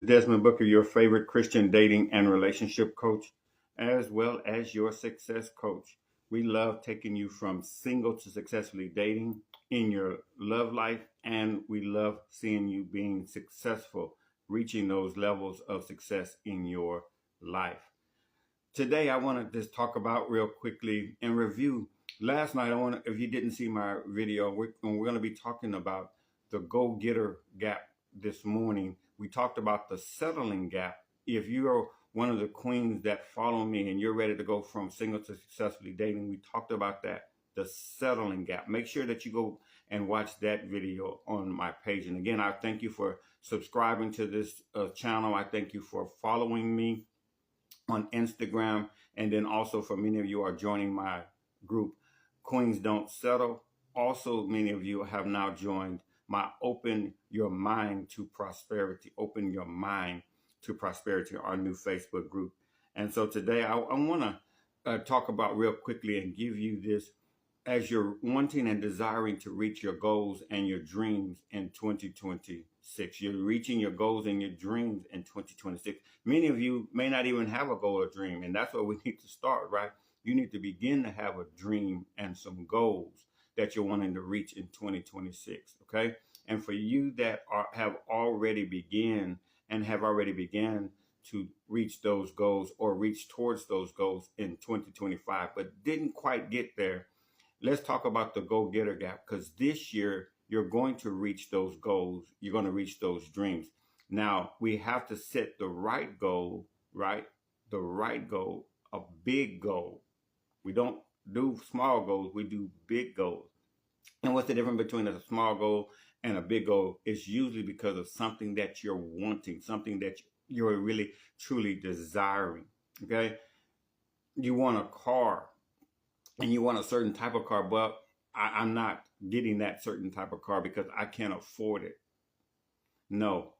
Desmond Booker, your favorite Christian dating and relationship coach, as well as your success coach. We love taking you from single to successfully dating in your love life, and we love seeing you being successful, reaching those levels of success in your life. Today, I want to just talk about real quickly and review. Last night, if you didn't see my video, we're going to be talking about the go-getter gap this morning. We talked about the settling gap. If you're one of the queens that follow me and you're ready to go from single to successfully dating, we talked about that, the settling gap. Make sure that you go and watch that video on my page. And again, I thank you for subscribing to this channel. I thank you for following me on Instagram, and then also for many of you are joining my group, Queens Don't Settle. Also, many of you have now joined my Open Your Mind to Prosperity, Open Your Mind to Prosperity, our new Facebook group. And so today I want to talk about real quickly and give you this as you're wanting and desiring to reach your goals and your dreams in 2026. You're reaching your goals and your dreams in 2026. Many of you may not even have a goal or dream, and that's where we need to start, right? You need to begin to have a dream and some goals that you're wanting to reach in 2026, okay? And for you that have already began to reach those goals or reach towards those goals in 2025, but didn't quite get there, let's talk about the go-getter gap, because this year you're going to reach those goals. You're going to reach those dreams. Now, we have to set the right goal, right? The right goal, a big goal. We don't do small goals. We do big goals. And what's the difference between a small goal and a big goal? It's usually because of something that you're wanting, something that you're really, truly desiring, okay? You want a car, and you want a certain type of car, but I'm not getting that certain type of car because I can't afford it. No,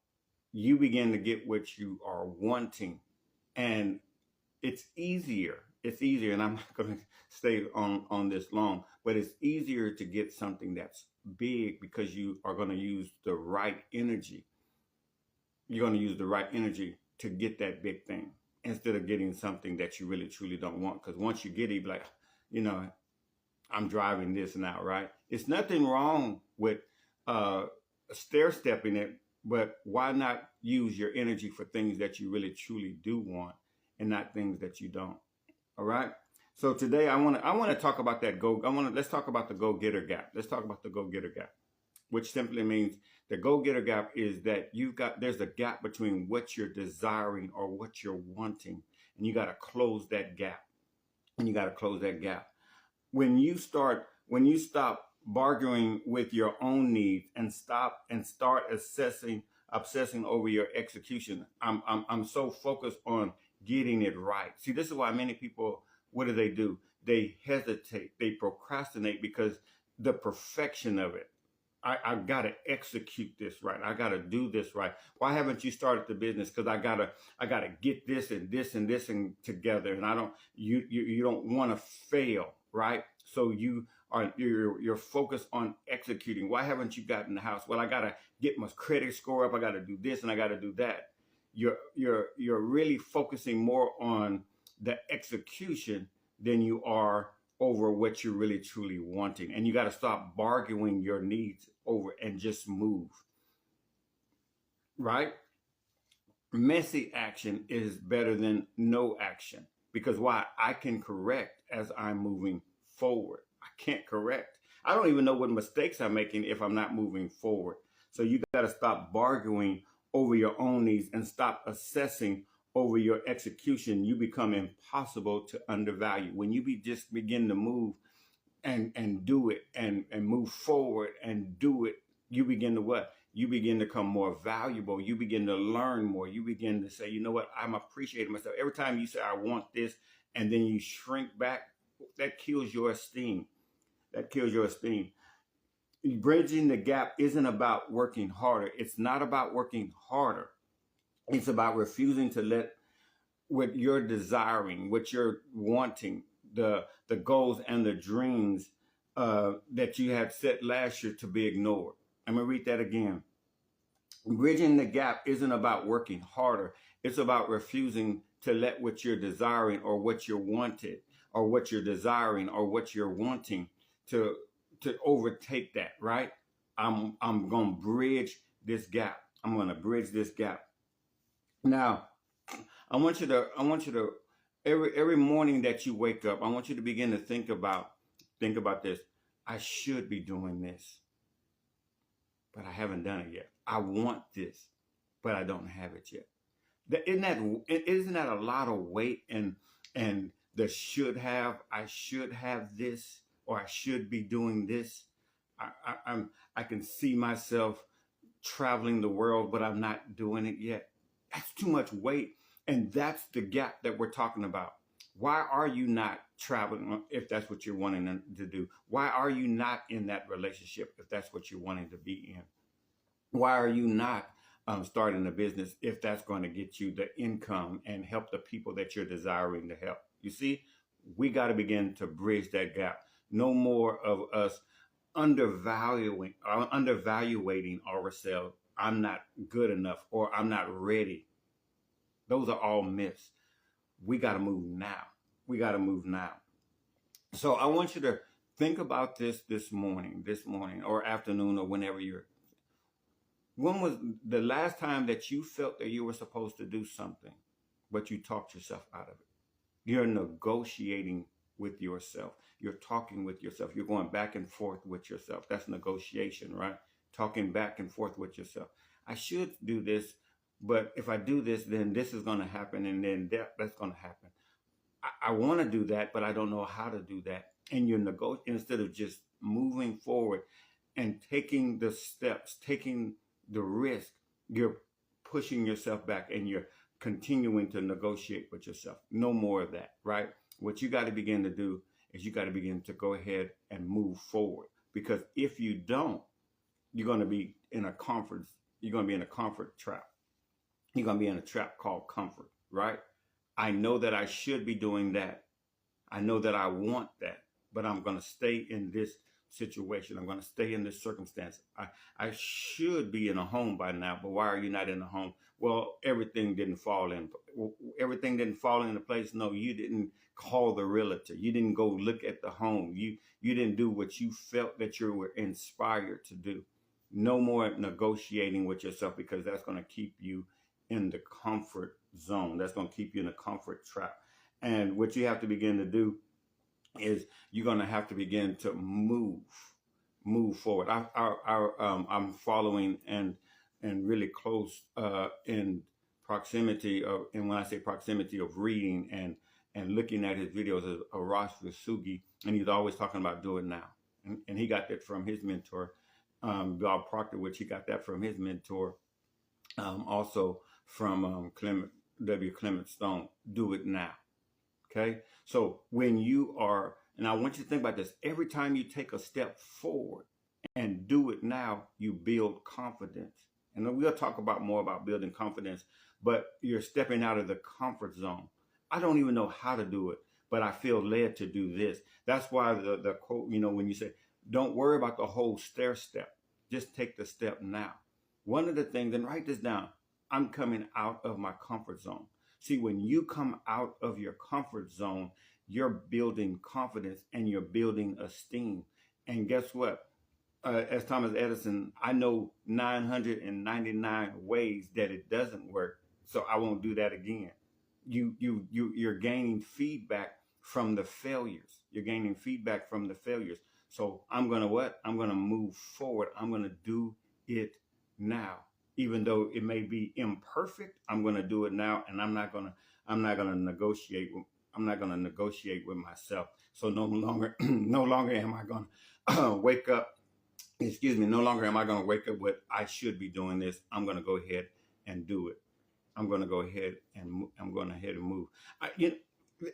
you begin to get what you are wanting, and it's easier. It's easier, and I'm not going to stay on this long, but it's easier to get something that's big because you are going to use the right energy. You're going to use the right energy to get that big thing instead of getting something that you really, truly don't want. Because once you get it, you're like, I'm driving this now, right? It's nothing wrong with stair stepping it, but why not use your energy for things that you really truly do want and not things that you don't? All right. So today I want to talk about that let's talk about the go-getter gap. Let's talk about the go-getter gap, which simply means the go-getter gap is that there's a gap between what you're desiring or what you're wanting, and you got to close that gap. When you stop bargaining with your own needs and start obsessing over your execution. I'm so focused on getting it right. See, this is why many people, what do? They hesitate, they procrastinate because the perfection of it. I gotta execute this right. I gotta do this right. Why haven't you started the business? Because I gotta get this and this and this and together, and you don't want to fail, right? So you're focused on executing. Why haven't you gotten the house? Well, I gotta get my credit score up. I gotta do this and I gotta do that. You're really focusing more on the execution than you are over what you're really truly wanting. And you got to stop bargaining your needs over and just move, right? Messy action is better than no action, because why? I can correct as I'm moving forward. I can't correct. I don't even know what mistakes I'm making if I'm not moving forward. So you got to stop bargaining over your own needs and stop assessing over your execution. You become impossible to undervalue. When you just begin to move and do it and move forward and do it, you begin to what? You begin to become more valuable. You begin to learn more. You begin to say, you know what? I'm appreciating myself. Every time you say, I want this, and then you shrink back, that kills your esteem. Bridging the gap isn't about working harder. It's not about working harder. It's about refusing to let what you're desiring, what you're wanting, the goals and the dreams that you had set last year to be ignored. I'm going to read that again. Bridging the gap isn't about working harder. It's about refusing to let what you're desiring or what you're wanted or what you're desiring or what you're wanting to overtake that, right? I'm gonna bridge this gap. I'm gonna bridge this gap. Now, I want you to every morning that you wake up, I want you to begin to think about this. I should be doing this, but I haven't done it yet. I want this, but I don't have it yet. Isn't that a lot of weight and the should have? I should have this, or I should be doing this. I can see myself traveling the world, but I'm not doing it yet. That's too much weight, and that's the gap that we're talking about. Why are you not traveling if that's what you're wanting to do? Why are you not in that relationship if that's what you're wanting to be in? Why are you not starting a business if that's going to get you the income and help the people that you're desiring to help? You see, we got to begin to bridge that gap. No more of us undervaluating ourselves. I'm not good enough or I'm not ready. Those are all myths. We got to move now. We got to move now. So I want you to think about this morning, or afternoon, or whenever you're. When was the last time that you felt that you were supposed to do something, but you talked yourself out of it? You're negotiating with yourself. You're talking with yourself. You're going back and forth with yourself. That's negotiation, right? Talking back and forth with yourself. I should do this, but if I do this, then this is going to happen, and then that's going to happen. I want to do that, but I don't know how to do that. And you're instead of just moving forward and taking the steps, taking the risk, you're pushing yourself back and you're continuing to negotiate with yourself. No more of that, right? What you got to begin to do is you got to begin to go ahead and move forward. Because if you don't, you're going to be in a comfort. You're going to be in a comfort trap. You're going to be in a trap called comfort, right? I know that I should be doing that. I know that I want that, but I'm going to stay in this situation. I'm going to stay in this circumstance. I should be in a home by now, but why are you not in a home? Well, everything didn't fall into place. No, you didn't call the realtor. You didn't go look at the home. You didn't do what you felt that you were inspired to do. No more negotiating with yourself, because that's going to keep you in the comfort zone. That's going to keep you in a comfort trap. And what you have to begin to do is you're going to have to begin to move forward. I'm following and really close in proximity of, and when I say proximity of reading and looking at his videos of Ross Vasugi, and he's always talking about do it now. And he got that from his mentor, Bob Proctor, which he got that from his mentor, also from Clement Stone. Do it now. Okay, so when you are, and I want you to think about this, every time you take a step forward and do it now, you build confidence. And we'll talk about more about building confidence, but you're stepping out of the comfort zone. I don't even know how to do it, but I feel led to do this. That's why the quote, when you say, don't worry about the whole stair step, just take the step now. One of the things, and write this down, I'm coming out of my comfort zone. See, when you come out of your comfort zone, you're building confidence and you're building esteem. And guess what? As Thomas Edison, I know 999 ways that it doesn't work, so I won't do that again. You're gaining feedback from the failures. You're gaining feedback from the failures. So I'm gonna what? I'm gonna move forward. I'm gonna do it now. Even though it may be imperfect, I'm going to do it now, and I'm not going to negotiate with myself. So no longer am I going to wake up. Excuse me. No longer am I going to wake up with I should be doing this. I'm going to go ahead and do it. I'm going to go ahead and move.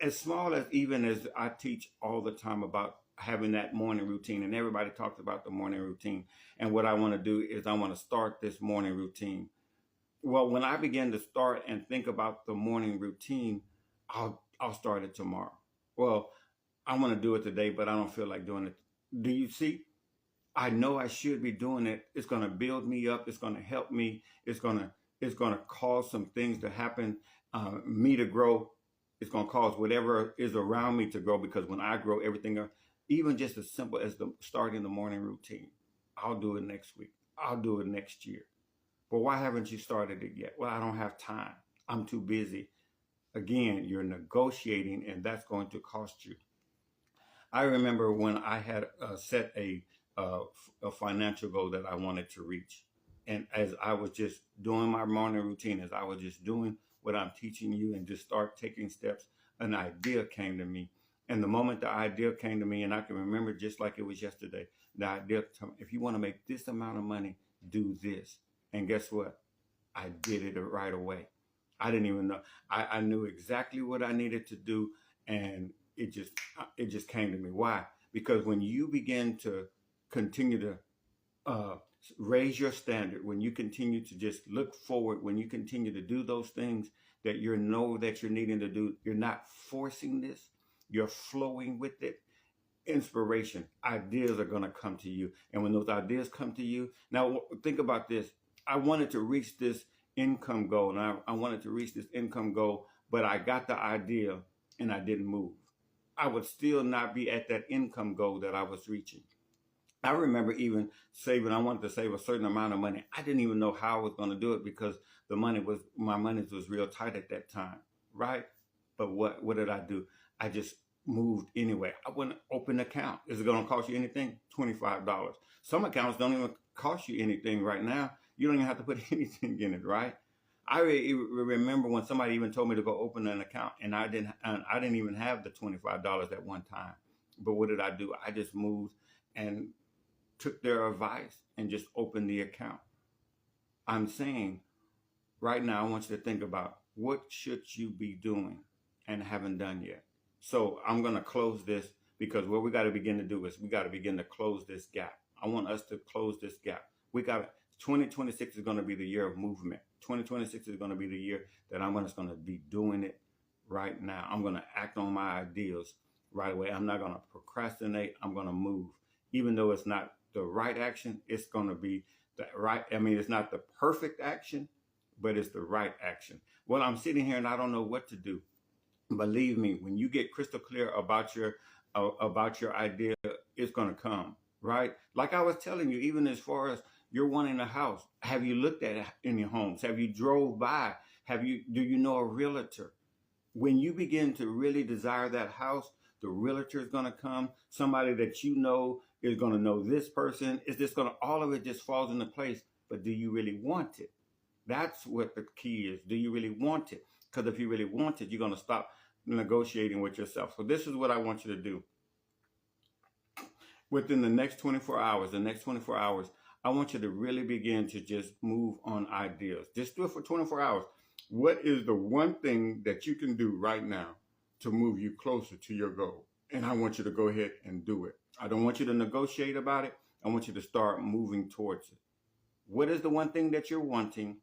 As small as even as I teach all the time about having that morning routine, and everybody talks about the morning routine. And what I want to do is I want to start this morning routine. Well, when I begin to start and think about the morning routine, I'll start it tomorrow. Well, I want to do it today, but I don't feel like doing it. Do you see? I know I should be doing it. It's going to build me up. It's going to help me. It's going to cause some things to happen, me to grow. It's going to cause whatever is around me to grow, because when I grow, everything, even just as simple as the starting the morning routine, I'll do it next week. I'll do it next year. But why haven't you started it yet? Well, I don't have time. I'm too busy. Again, you're negotiating, and that's going to cost you. I remember when I had set a financial goal that I wanted to reach, and as I was just doing my morning routine, as I was just doing what I'm teaching you, and just start taking steps, an idea came to me. And the moment the idea came to me, and I can remember just like it was yesterday, the idea, if you want to make this amount of money, do this. And guess what? I did it right away. I didn't even know. I knew exactly what I needed to do, and it just came to me. Why? Because when you begin to continue to uh, raise your standard, when you continue to just look forward, when you continue to do those things that you know that you're needing to do, you're not forcing this. You're flowing with it. Inspiration, ideas are going to come to you. And when those ideas come to you, now think about this. I wanted to reach this income goal, and I wanted to reach this income goal, but I got the idea and I didn't move. I would still not be at that income goal that I was reaching. I remember even saving, I wanted to save a certain amount of money. I didn't even know how I was going to do it, because my money was real tight at that time, right? But what did I do? I just moved anyway. I wouldn't open an account. Is it going to cost you anything? $25. Some accounts don't even cost you anything right now. You don't even have to put anything in it, right? I remember when somebody even told me to go open an account, and I didn't even have the $25 at one time. But what did I do? I just moved and took their advice and just opened the account. I'm saying right now, I want you to think about, what should you be doing and haven't done yet. So I'm going to close this, because what we got to begin to do is we got to begin to close this gap. I want us to close this gap. 2026 is going to be the year of movement. 2026 is going to be the year that I'm just going to be doing it right now. I'm going to act on my ideas right away. I'm not going to procrastinate. I'm going to move. Even though it's not the right action, it's going to be the right. I mean, it's not the perfect action, but it's the right action. Well, I'm sitting here and I don't know what to do. Believe me, when you get crystal clear about your idea, it's going to come, right? Like I was telling you, even as far as you're wanting a house, have you looked at any homes? Have you drove by? Do you know a realtor? When you begin to really desire that house, the realtor is going to come. Somebody that you know is going to know this person. Is this going to, all of it just falls into place. But do you really want it? That's what the key is. Do you really want it? Because if you really want it, you're going to stop negotiating with yourself. So this is what I want you to do. Within the next 24 hours, I want you to really begin to just move on ideas. Just do it for 24 hours. What is the one thing that you can do right now to move you closer to your goal? And I want you to go ahead and do it. I don't want you to negotiate about it. I want you to start moving towards it. What is the one thing that you're wanting?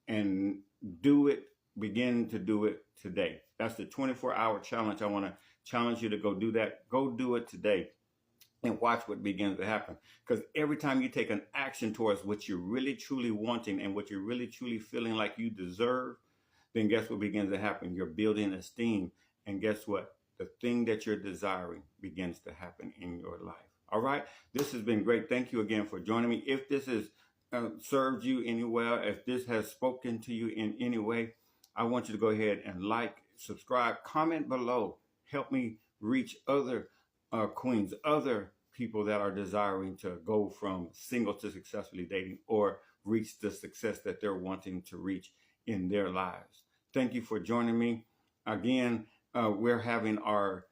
And do it. Begin to do it today. That's the 24-hour challenge. I want to challenge you to go do that. Go do it today and watch what begins to happen. Because every time you take an action towards what you're really truly wanting and what you're really truly feeling like you deserve, then guess what begins to happen? You're building esteem. And guess what? The thing that you're desiring begins to happen in your life. All right. This has been great. Thank you again for joining me. If this has served you anywhere, if this has spoken to you in any way, I want you to go ahead and like, subscribe, comment below. Help me reach other queens, other people that are desiring to go from single to successfully dating, or reach the success that they're wanting to reach in their lives. Thank you for joining me. Again, we're having our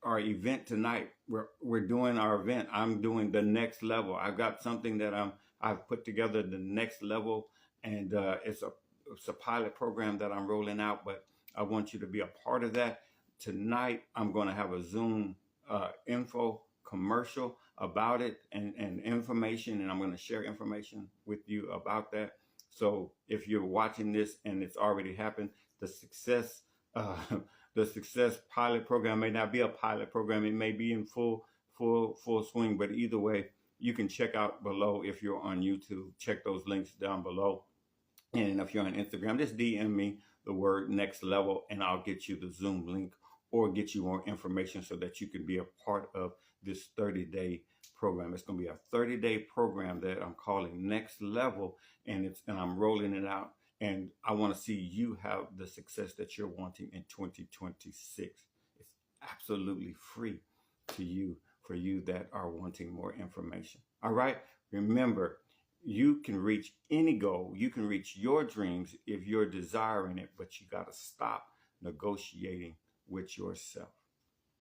event tonight. We're doing our event. I'm doing the next level. I've got something that I've put together, the next level, and it's a pilot program that I'm rolling out, but I want you to be a part of that. Tonight, I'm going to have a Zoom info commercial about it and information, and I'm going to share information with you about that. So if you're watching this and it's already happened, the success pilot program may not be a pilot program. It may be in full swing, but either way, you can check out below. If you're on YouTube, check those links down below. And if you're on Instagram, just DM me the word next level and I'll get you the Zoom link or get you more information so that you can be a part of this 30-day program. It's going to be a 30-day program that I'm calling Next Level, and I'm rolling it out, and I want to see you have the success that you're wanting in 2026. It's absolutely free to you, for you that are wanting more information. All right. Remember, you can reach any goal. You can reach your dreams if you're desiring it, but you got to stop negotiating with yourself.